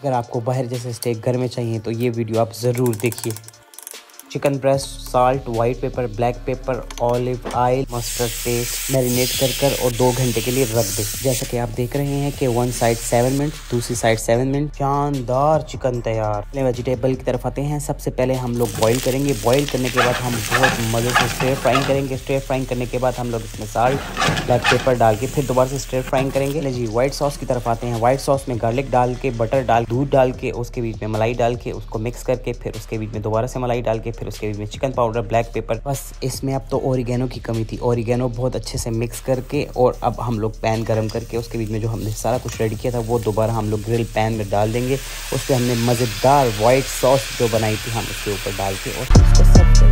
अगर आपको बाहर जैसे स्टेक घर में चाहिए तो ये वीडियो आप ज़रूर देखिए। Chicken breast, salt, white paper, black pepper, olive oil, mustard paste marinate कर और 2 घंटे के लिए रख दे। जैसा कि आप देख रहे हैं कि वन साइड 7 मिनट, दूसरी साइड 7 मिनट। शानदार चिकन तैयार। पहले वेजिटेबल की तरफ आते हैं। सबसे पहले हम लोग बॉईल करेंगे। बॉईल करने के बाद हम बहुत मज़े से स्टिर फ्राइंग करेंगे। स्टिर फ्राइंग करने के बाद हम लोग इसमें साल्ट, ब्लैक पेपर डाल के फिर दोबारा से स्टिर फ्राइंग करेंगे। जी व्हाइट सॉस की तरफ आते हैं। व्हाइट सॉस में गार्लिक डाल के, बटर डाल, दूध डाल के, उसके बीच में मलाई डाल के उसको मिक्स करके फिर उसके बीच में दोबारा से मलाई डाल के फिर उसके बीच में चिकन पाउडर, ब्लैक पेपर। बस इसमें अब तो ओरिगेनो की कमी थी। ओरिगेनो बहुत अच्छे से मिक्स करके और अब हम लोग पैन गरम करके उसके बीच में जो हमने सारा कुछ रेडी किया था वो दोबारा हम लोग ग्रिल पैन में डाल देंगे। उस पर हमने मज़ेदार वाइट सॉस जो बनाई थी हम उसके ऊपर डाल के और उसको सर्व